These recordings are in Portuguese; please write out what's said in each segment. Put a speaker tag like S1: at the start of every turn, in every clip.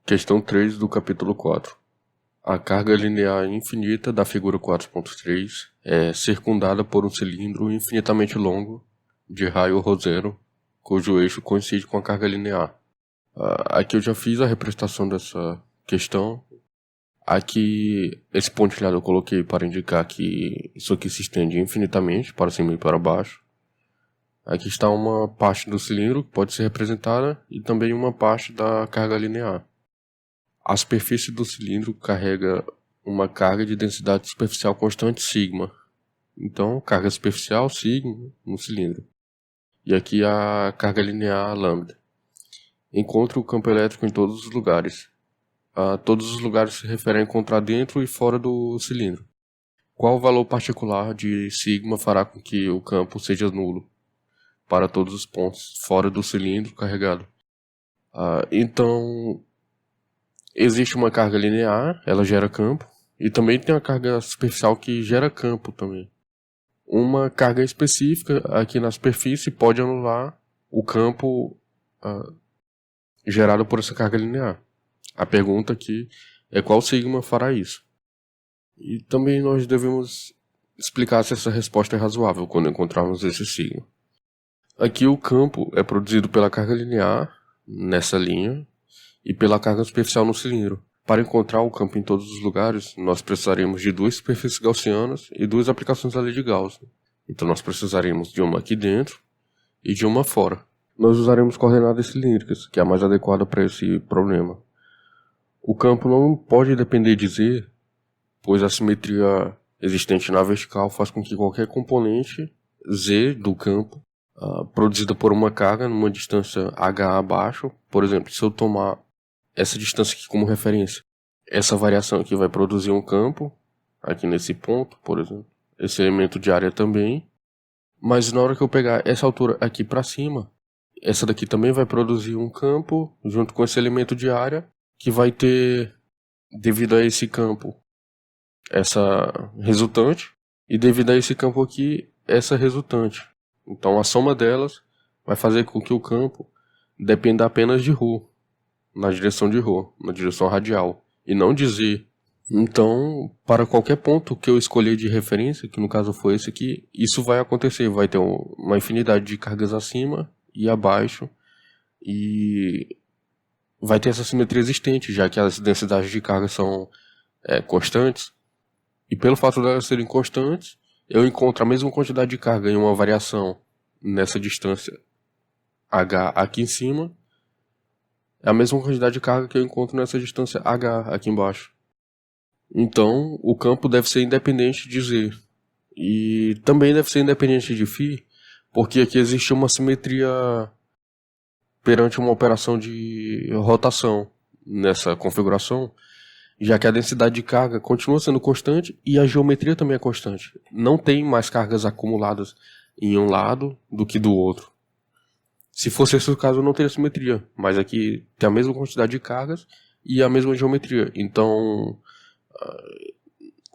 S1: Questão 3 do capítulo 4. A carga linear infinita da figura 4.3 é circundada por um cilindro infinitamente longo de raio ρ0, cujo eixo coincide com a carga linear. Aqui eu já fiz a representação dessa questão. Aqui, esse pontilhado eu coloquei para indicar que isso aqui se estende infinitamente, para cima e para baixo. Aqui está uma parte do cilindro que pode ser representada e também uma parte da carga linear. A superfície do cilindro carrega uma carga de densidade superficial constante sigma. Então, carga superficial sigma no cilindro. E aqui a carga linear lambda. Encontre o campo elétrico em todos os lugares. Todos os lugares se referem a encontrar dentro e fora do cilindro. Qual o valor particular de sigma fará com que o campo seja nulo para todos os pontos fora do cilindro carregado? Então, existe uma carga linear, ela gera campo, e também tem a carga superficial que gera campo também. Uma carga específica aqui na superfície pode anular o campo gerado por essa carga linear. A pergunta aqui é qual sigma fará isso. E também nós devemos explicar se essa resposta é razoável quando encontrarmos esse sigma. Aqui o campo é produzido pela carga linear, nessa linha, e pela carga superficial no cilindro. Para encontrar o campo em todos os lugares, nós precisaremos de duas superfícies gaussianas e duas aplicações da lei de Gauss. Então nós precisaremos de uma aqui dentro e de uma fora. Nós usaremos coordenadas cilíndricas, que é a mais adequada para esse problema. O campo não pode depender de Z, pois a simetria existente na vertical faz com que qualquer componente Z do campo, produzida por uma carga numa distância h abaixo, por exemplo, se eu tomar essa distância aqui como referência, essa variação aqui vai produzir um campo, aqui nesse ponto, por exemplo, esse elemento de área também, mas na hora que eu pegar essa altura aqui para cima, essa daqui também vai produzir um campo, junto com esse elemento de área, que vai ter, devido a esse campo, essa resultante, e devido a esse campo aqui, essa resultante. Então a soma delas vai fazer com que o campo dependa apenas de ρ, na direção de ρ, na direção radial, e não de Z. Então, para qualquer ponto que eu escolher de referência, que no caso foi esse aqui, isso vai acontecer, vai ter uma infinidade de cargas acima e abaixo, e vai ter essa simetria existente, já que as densidades de carga são constantes, e pelo fato de elas serem constantes, eu encontro a mesma quantidade de carga em uma variação nessa distância h aqui em cima, é a mesma quantidade de carga que eu encontro nessa distância h aqui embaixo. Então, o campo deve ser independente de Z. E também deve ser independente de φ, porque aqui existe uma simetria perante uma operação de rotação nessa configuração, já que a densidade de carga continua sendo constante e a geometria também é constante. Não tem mais cargas acumuladas em um lado do que do outro. Se fosse esse o caso, não teria simetria, mas aqui tem a mesma quantidade de cargas e a mesma geometria. Então,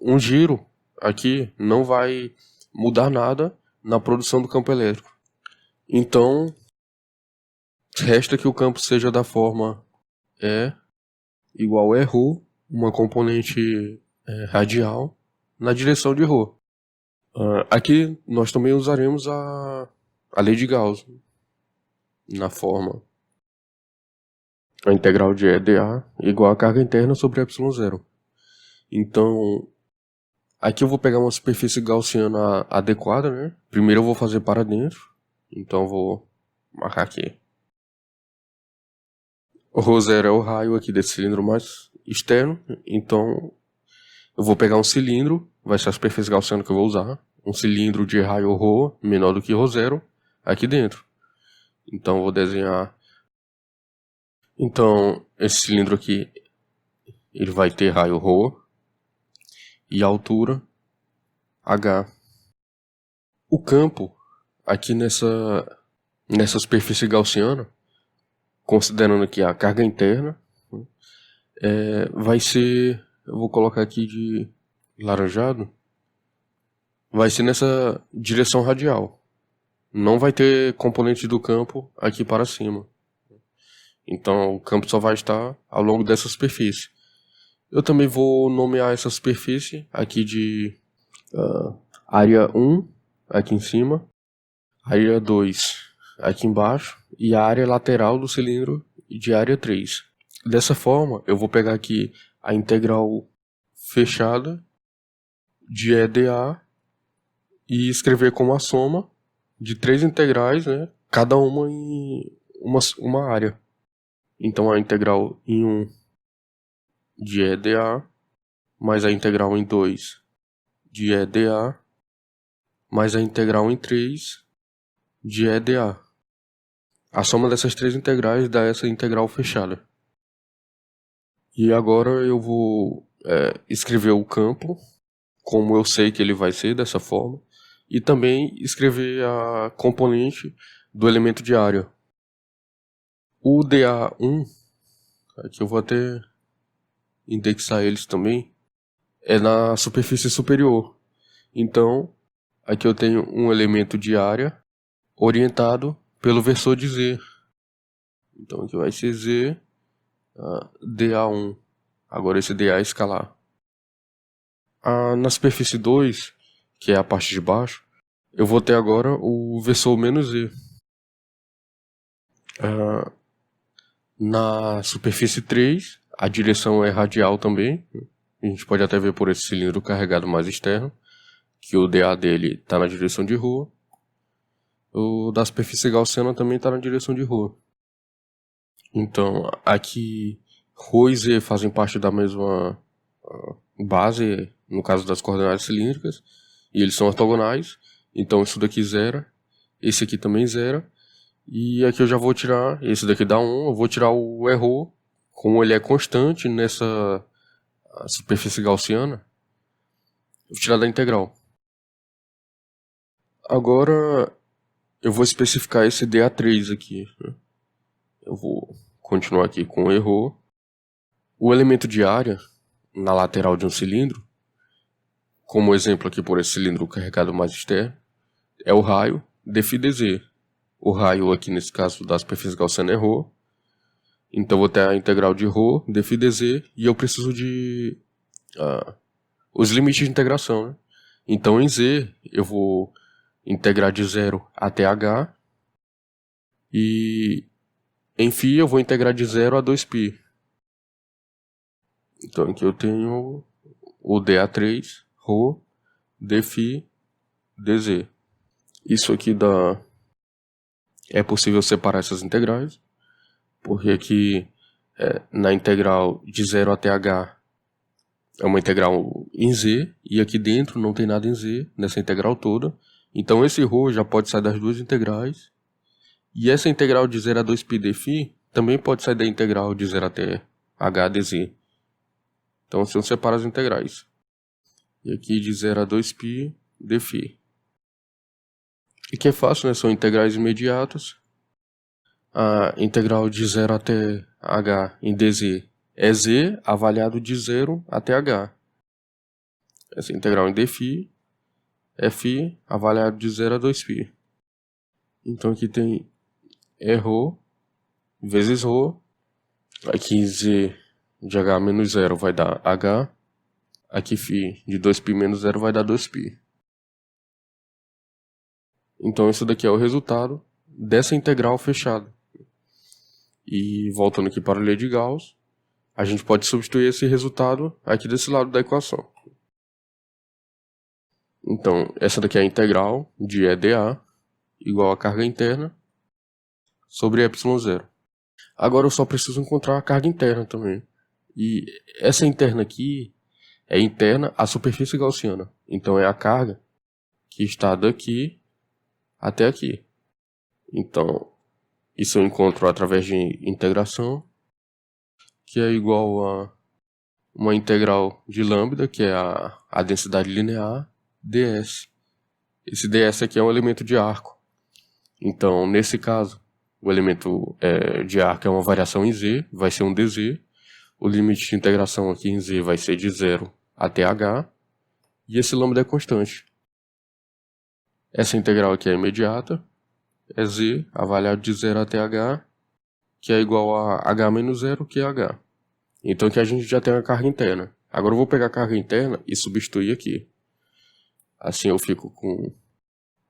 S1: um giro aqui não vai mudar nada na produção do campo elétrico. Então, resta que o campo seja da forma E igual a ρ, uma componente radial, na direção de ρ. Aqui nós também usaremos a lei de Gauss, na forma a integral de E dA igual a carga interna sobre ε0. Então, aqui eu vou pegar uma superfície gaussiana adequada, né? Primeiro eu vou fazer para dentro, então eu vou marcar aqui. O ρ0 é o raio aqui desse cilindro mais externo, então eu vou pegar um cilindro, vai ser a superfície gaussiana que eu vou usar, um cilindro de raio ρ menor do que ρ0 aqui dentro. Então eu vou desenhar. Então esse cilindro aqui, ele vai ter raio ρ e altura h. O campo aqui nessa superfície gaussiana, considerando aqui a carga interna, vai ser, eu vou colocar aqui de laranjado, vai ser nessa direção radial. Não vai ter componente do campo aqui para cima. Então o campo só vai estar ao longo dessa superfície. Eu também vou nomear essa superfície aqui de área 1, aqui em cima, área 2 aqui embaixo, e a área lateral do cilindro de área 3. Dessa forma, eu vou pegar aqui a integral fechada de EDA e escrever como a soma de 3 integrais, né, cada uma em uma área. Então a integral em 1 de EDA, mais a integral em 2 de EDA, mais a integral em 3 de EDA. A soma dessas 3 integrais dá essa integral fechada. E agora eu vou escrever o campo, como eu sei que ele vai ser dessa forma, e também escrever a componente do elemento de área. O DA1, aqui eu vou até indexar eles também, é na superfície superior. Então, aqui eu tenho um elemento de área orientado pelo versor de Z. Então aqui vai ser Z, DA1. Agora esse DA é escalar. Na superfície 2, que é a parte de baixo, eu vou ter agora o versor menos Z. Na superfície 3, a direção é radial também. A gente pode até ver por esse cilindro carregado mais externo, que o DA dele está na direção de rua. O da superfície gaussiana também está na direção de rua. Então, aqui, ρ e Z fazem parte da mesma base, no caso das coordenadas cilíndricas, e eles são ortogonais. Então, isso daqui zera, esse aqui também zera, e aqui eu já vou tirar, esse daqui dá 1, eu vou tirar o ρ, como ele é constante nessa superfície gaussiana, eu vou tirar da integral. Agora, eu vou especificar esse DA3 aqui, né? Eu vou continuar aqui com o ρ. O elemento de área na lateral de um cilindro, como exemplo aqui por esse cilindro carregado mais externo, é o raio dφdz. O raio aqui nesse caso da superfície gaussiana é ρ. Então vou ter a integral de ρ dφdz e eu preciso de os limites de integração, né? Então em Z eu vou integrar de 0 até h, e em φ eu vou integrar de 0 a 2π. Então aqui eu tenho o DA3, ρ, dφ, dz. Isso aqui é possível separar essas integrais, porque aqui na integral de 0 até h é uma integral em z, e aqui dentro não tem nada em z, nessa integral toda. Então esse ρ já pode sair das duas integrais, e essa integral de 0 a 2π dφ também pode sair da integral de 0 até h dz. Então assim eu separo as integrais. E aqui de 0 a 2π dφ. E que é fácil, né? São integrais imediatas. A integral de 0 até h em dz é z avaliado de 0 até h. Essa integral em dφ é φ avaliado de 0 a 2π. Então aqui tem ρ vezes ρ. Aqui z de h menos 0 vai dar h. Aqui φ de 2π menos 0 vai dar 2π. Então isso daqui é o resultado dessa integral fechada. E voltando aqui para a lei de Gauss, a gente pode substituir esse resultado aqui desse lado da equação. Então essa daqui é a integral de EDA igual a carga interna sobre ε0. Agora eu só preciso encontrar a carga interna também. E essa interna aqui é interna à superfície gaussiana. Então é a carga que está daqui até aqui. Então isso eu encontro através de integração, que é igual a uma integral de lambda, que é a densidade linear, ds. Esse ds aqui é um elemento de arco. Então, nesse caso, o elemento de arco é uma variação em z, vai ser um dz. O limite de integração aqui em z vai ser de 0 até h. E esse lambda é constante. Essa integral aqui é imediata. É z avaliado de 0 até h. que é igual a h menos 0, que é h. Então aqui a gente já tem a carga interna. Agora eu vou pegar a carga interna e substituir aqui. Assim eu fico com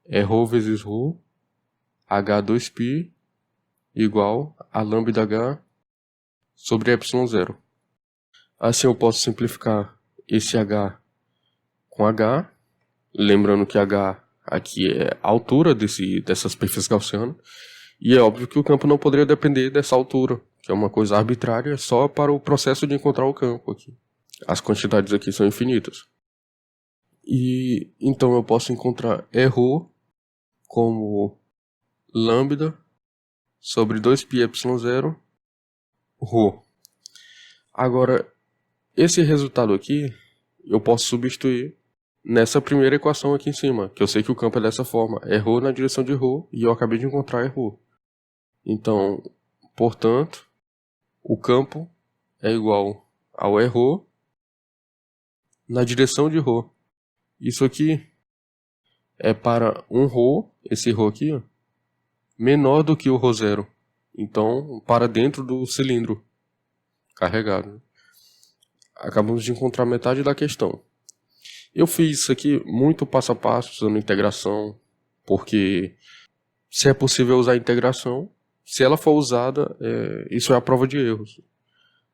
S1: ρ vezes ρ, h2π igual a lambda h sobre ε0. Assim eu posso simplificar esse h com h, lembrando que h aqui é a altura dessa superfície gaussiana, e é óbvio que o campo não poderia depender dessa altura, que é uma coisa arbitrária só para o processo de encontrar o campo aqui. As quantidades aqui são infinitas. E então eu posso encontrar ρ como lambda sobre 2πε0 ρ. Agora, esse resultado aqui eu posso substituir nessa primeira equação aqui em cima, que eu sei que o campo é dessa forma, é ρ na direção de ρ, e eu acabei de encontrar ρ. Então, portanto, o campo é igual ao ρ na direção de ρ. Isso aqui é para um ρ, esse ρ aqui, ó, menor do que o ρ0. Então, para dentro do cilindro carregado. Acabamos de encontrar metade da questão. Eu fiz isso aqui muito passo a passo, usando integração, porque se é possível usar a integração, se ela for usada, isso é a prova de erros.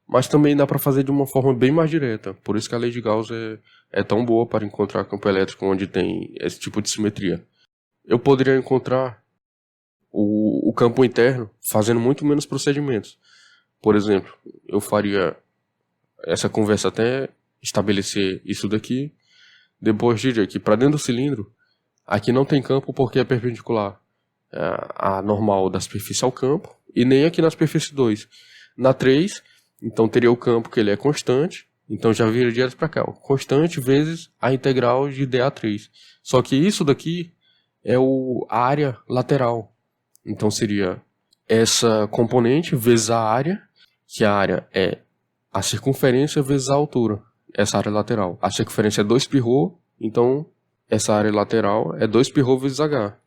S1: Mas também dá para fazer de uma forma bem mais direta, por isso que a lei de Gauss é tão boa para encontrar campo elétrico onde tem esse tipo de simetria. Eu poderia encontrar o campo interno fazendo muito menos procedimentos. Por exemplo, eu faria essa conversa até estabelecer isso daqui, depois diria que para dentro do cilindro, aqui não tem campo porque é perpendicular a normal da superfície ao campo, e nem aqui na superfície 2. Na 3, então teria o campo que ele é constante, então já vira direto para cá, ó, constante vezes a integral de dA3. Só que isso daqui é a área lateral. Então seria essa componente vezes a área, que a área é a circunferência vezes a altura, essa área lateral. A circunferência é 2πr, então essa área lateral é 2πr vezes h.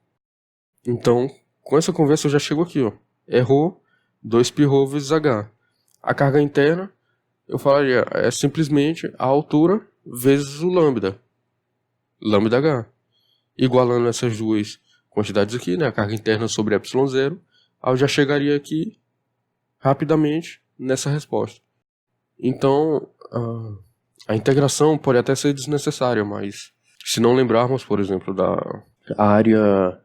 S1: Então, com essa conversa eu já chego aqui, ó. É ρ, 2πr vezes h. A carga interna, eu falaria, é simplesmente a altura vezes o lambda. Lambda h. Igualando essas duas quantidades aqui, né, a carga interna sobre ε0, eu já chegaria aqui rapidamente nessa resposta. Então, a integração pode até ser desnecessária, mas se não lembrarmos, por exemplo, da área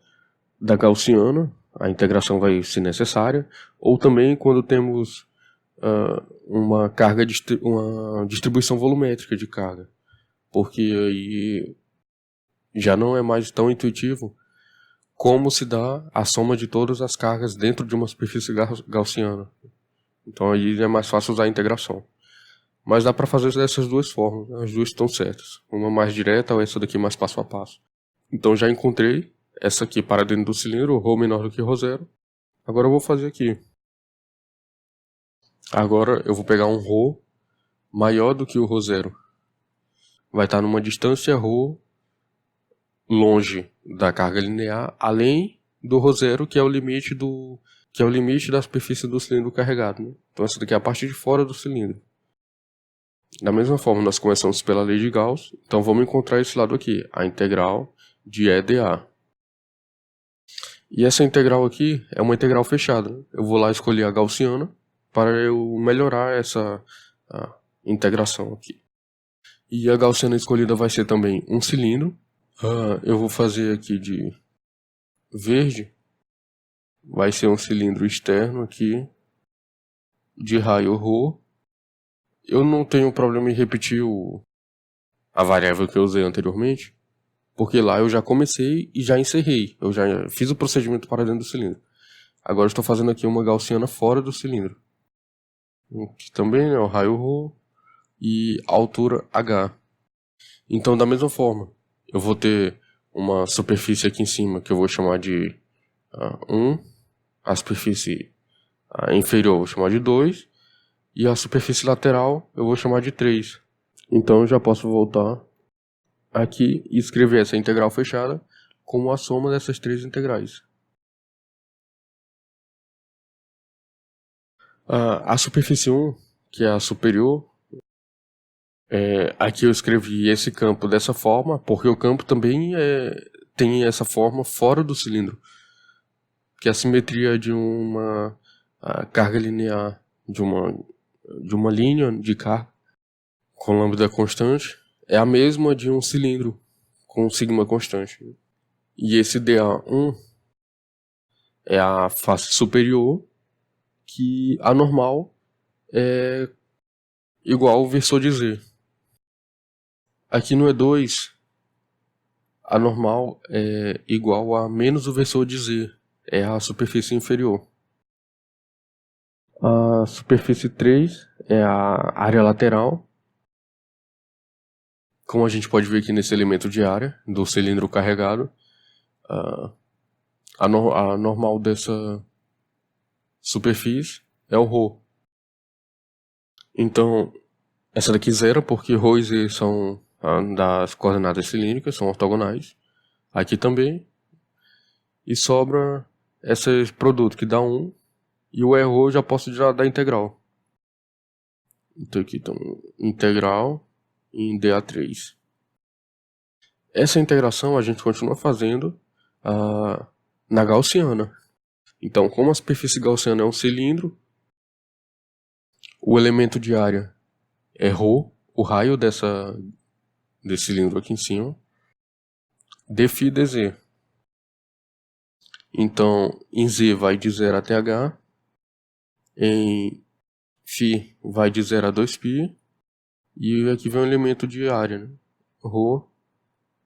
S1: da gaussiana, a integração vai ser necessária, ou também quando temos uma distribuição volumétrica de carga, porque aí já não é mais tão intuitivo como se dá a soma de todas as cargas dentro de uma superfície gaussiana. Então aí é mais fácil usar a integração. Mas dá para fazer dessas duas formas, as duas estão certas. Uma mais direta ou essa daqui mais passo a passo. Então já encontrei essa aqui para dentro do cilindro, ρ menor do que ρ0. Agora eu vou fazer aqui. Agora eu vou pegar um ρ maior do que o ρ0. Vai estar numa distância ρ longe da carga linear, além do ρ0, que é o limite da superfície do cilindro carregado, né? Então essa daqui é a parte de fora do cilindro. Da mesma forma, nós começamos pela lei de Gauss, então vamos encontrar esse lado aqui, a integral de E dA. E essa integral aqui é uma integral fechada. Eu vou lá escolher a gaussiana para eu melhorar essa integração aqui. E a gaussiana escolhida vai ser também um cilindro. Eu vou fazer aqui de verde. Vai ser um cilindro externo aqui, de raio ρ. Eu não tenho problema em repetir a variável que eu usei anteriormente, porque lá eu já comecei e já encerrei. Eu já fiz o procedimento para dentro do cilindro. Agora eu estou fazendo aqui uma gaussiana fora do cilindro, que também é o raio ρ e altura h. Então, da mesma forma, eu vou ter uma superfície aqui em cima que eu vou chamar de 1, a superfície inferior eu vou chamar de 2, e a superfície lateral eu vou chamar de 3. Então eu já posso voltar aqui e escrever essa integral fechada como a soma dessas três integrais. A superfície 1, que é a superior, aqui eu escrevi esse campo dessa forma, porque o campo também tem essa forma fora do cilindro, que é a simetria de uma carga linear de uma linha de carga com lambda constante é a mesma de um cilindro com sigma constante. E esse dA1 é a face superior, que a normal é igual ao versor de Z. Aqui no E2, a normal é igual a menos o versor de Z, é a superfície inferior. A superfície 3 é a área lateral, como a gente pode ver aqui nesse elemento de área do cilindro carregado. A normal dessa superfície é o ρ. Então, essa daqui zero, porque ρ e z são das coordenadas cilíndricas, são ortogonais. Aqui também. E sobra esse produto que dá 1. E o ρ eu já posso já dar integral. Então aqui está integral em dA3. Essa integração a gente continua fazendo na gaussiana. Então, como a superfície gaussiana é um cilindro, o elemento de área é ρ, o raio desse cilindro aqui em cima, dφ dz. Então, em z vai de 0 até h, em φ vai de 0 a 2π, e aqui vem o elemento de área, né? ρ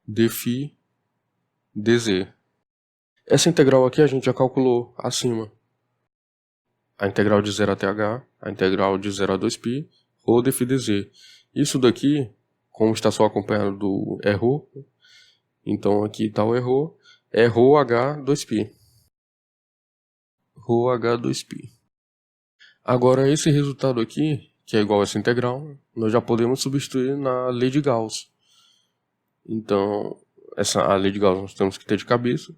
S1: dφ dz. Essa integral aqui a gente já calculou acima. A integral de 0 até h, a integral de 0 a 2π, ρ dφ dz. Isso daqui, como está só acompanhado do ρ, então aqui está o ρ, é ρh 2π. ρh 2π. Agora esse resultado aqui, que é igual a essa integral, nós já podemos substituir na lei de Gauss. Então, a lei de Gauss nós temos que ter de cabeça.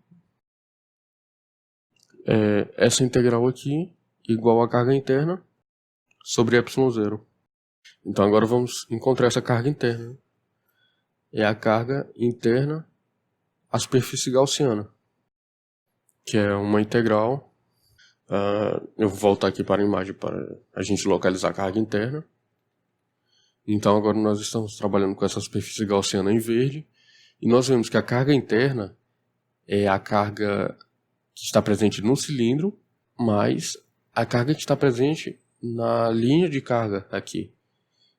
S1: Essa integral aqui igual a carga interna sobre ε0. Então agora vamos encontrar essa carga interna. É a carga interna à superfície gaussiana, que é uma integral. Eu vou voltar aqui para a imagem para a gente localizar a carga interna. Então agora nós estamos trabalhando com essa superfície gaussiana em verde. E nós vemos que a carga interna é a carga que está presente no cilindro, mais a carga que está presente na linha de carga aqui.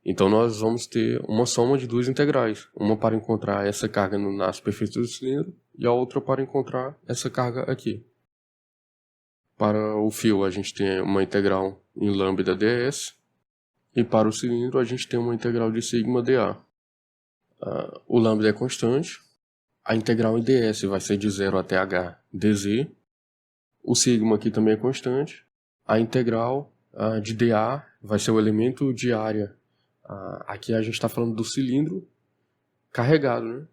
S1: Então nós vamos ter uma soma de duas integrais. Uma para encontrar essa carga na superfície do cilindro e a outra para encontrar essa carga aqui. Para o fio a gente tem uma integral em lambda ds. E para o cilindro a gente tem uma integral de sigma dA. O lambda é constante. A integral em ds vai ser de 0 até h dz. O sigma aqui também é constante. A integral de dA vai ser o elemento de área. Aqui a gente está falando do cilindro carregado, né?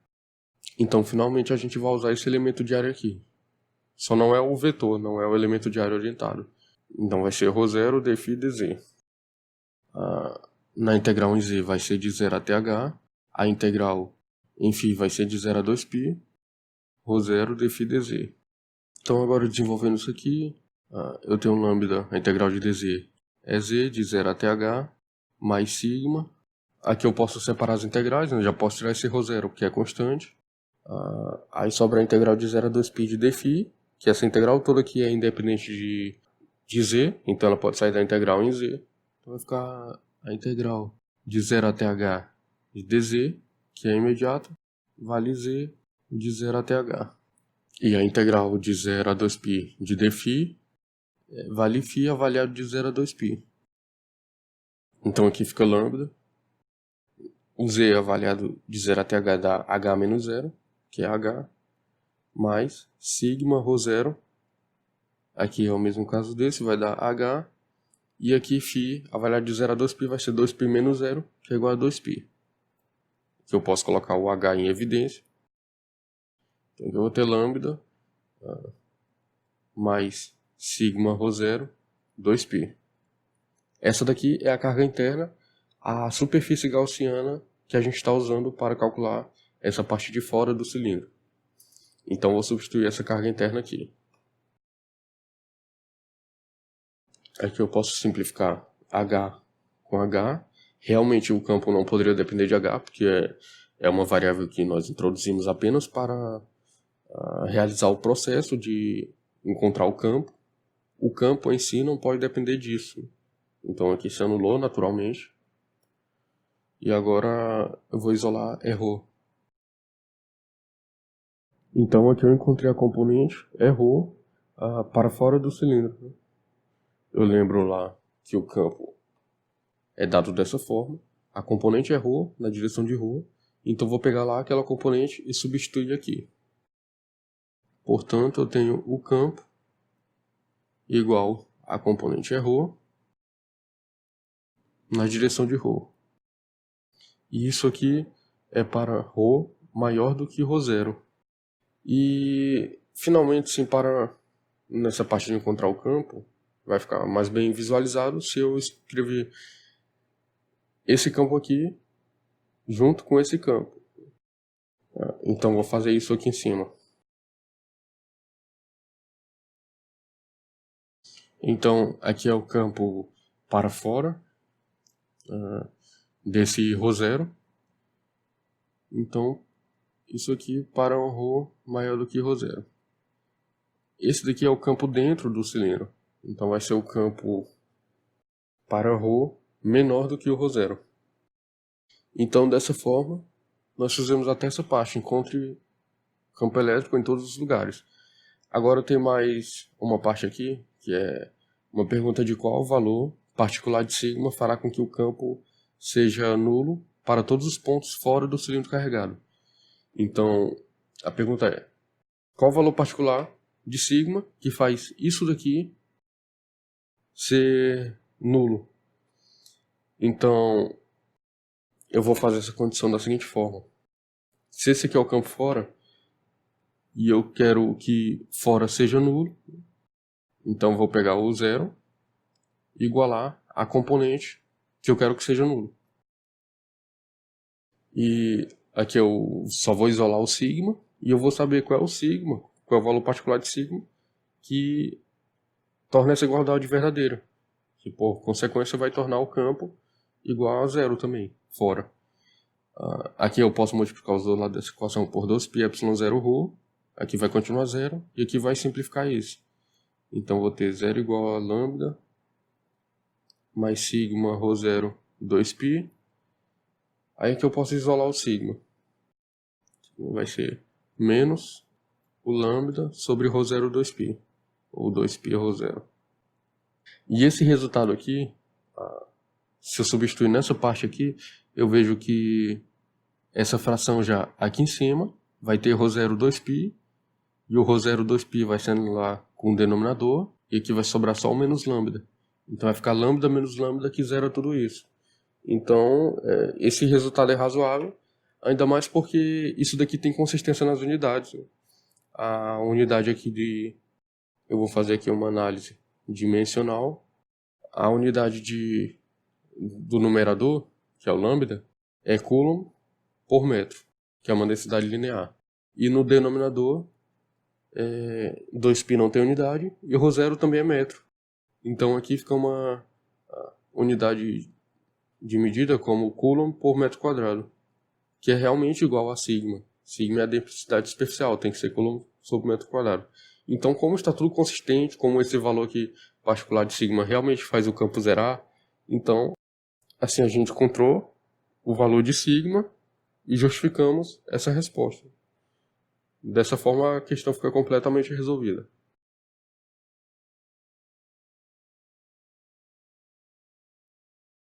S1: Então, finalmente, a gente vai usar esse elemento de área aqui. Só não é o vetor, não é o elemento de área orientado. Então, vai ser ρ0 dφ dz. Na integral em z vai ser de 0 até h. A integral em φ vai ser de 0 a 2π. ρ0 dφ dz. Então, agora desenvolvendo isso aqui, eu tenho um lambda, a integral de dz é z de 0 até h, mais sigma. Aqui eu posso separar as integrais, né? Já posso tirar esse ρ0, que é constante. Aí sobra a integral de 0 a 2π de dφ, que essa integral toda aqui é independente de z, então ela pode sair da integral em z. Então vai ficar a integral de 0 até h de dz, que é imediata, vale z de 0 até h. E a integral de 0 a 2π de dφ vale φ avaliado de 0 a 2π. Então aqui fica lambda. O z avaliado de 0 até h dá h menos 0, que é h, mais sigma ρ0. Aqui é o mesmo caso desse, vai dar h. E aqui φ avaliado de 0 a 2π vai ser 2π menos 0, que é igual a 2π. Que eu posso colocar o h em evidência. Então eu vou ter lambda mais sigma ρ0, 2π. Essa daqui é a carga interna, a superfície gaussiana que a gente está usando para calcular essa parte de fora do cilindro. Então vou substituir essa carga interna aqui. Aqui eu posso simplificar H com H. Realmente o campo não poderia depender de H, porque é uma variável que nós introduzimos apenas para realizar o processo de encontrar o campo. O campo em si não pode depender disso. Então aqui se anulou naturalmente. E agora eu vou isolar erro. Então aqui eu encontrei a componente erro para fora do cilindro. Eu lembro lá que o campo é dado dessa forma. A componente errou na direção de rua. Então vou pegar lá aquela componente e substituir aqui. Portanto, eu tenho o campo igual a componente errou na direção de rho. E isso aqui é para rho maior do que ρ0. E finalmente, sim, para nessa parte de encontrar o campo, vai ficar mais bem visualizado se eu escrever esse campo aqui junto com esse campo. Então vou fazer isso aqui em cima. Então aqui é o campo para fora desse ρ0. Então isso aqui para um ρ maior do que ρ0. Esse daqui é o campo dentro do cilindro. Então vai ser o campo para ρ menor do que o ρ0. Então dessa forma nós fizemos até essa parte. Encontre campo elétrico em todos os lugares. Agora tem mais uma parte aqui, que é uma pergunta de qual valor particular de sigma fará com que o campo seja nulo para todos os pontos fora do cilindro carregado. Então, a pergunta é, qual o valor particular de sigma que faz isso daqui ser nulo? Então, eu vou fazer essa condição da seguinte forma. Se esse aqui é o campo fora, e eu quero que fora seja nulo, então vou pegar o 0 e igualar a componente que eu quero que seja nulo. E aqui eu só vou isolar o sigma, e eu vou saber qual é o sigma, qual é o valor particular de sigma, que torna essa igualdade verdadeira. Que por consequência vai tornar o campo igual a 0 também, fora. Aqui eu posso multiplicar os dois lados dessa equação por 2π ε0 ρ. Aqui vai continuar 0 e aqui vai simplificar isso. Então vou ter 0 igual a lambda mais sigma ρ0 2π. Aí que eu posso isolar o sigma. Vai ser menos o lambda sobre ρ0 2π, ou 2π ρ0. E esse resultado aqui, se eu substituir nessa parte aqui, eu vejo que essa fração já aqui em cima vai ter ρ0 2π, e o ρ0 2π vai sendo lá com o denominador, e aqui vai sobrar só o menos lambda. Então vai ficar lambda menos lambda que zera tudo isso. Então esse resultado é razoável, ainda mais porque isso daqui tem consistência nas unidades. A unidade aqui eu vou fazer aqui uma análise dimensional. A unidade do numerador, que é o lambda, é coulomb por metro, que é uma densidade linear. E no denominador, 2π não tem unidade, e o ρ0 também é metro. Então aqui fica uma unidade de medida como coulomb por metro quadrado, que é realmente igual a sigma. Sigma é a densidade superficial, tem que ser coulomb sobre metro quadrado. Então, como está tudo consistente, como esse valor aqui particular de sigma realmente faz o campo zerar, então, assim a gente encontrou o valor de sigma e justificamos essa resposta. Dessa forma, a questão fica completamente resolvida.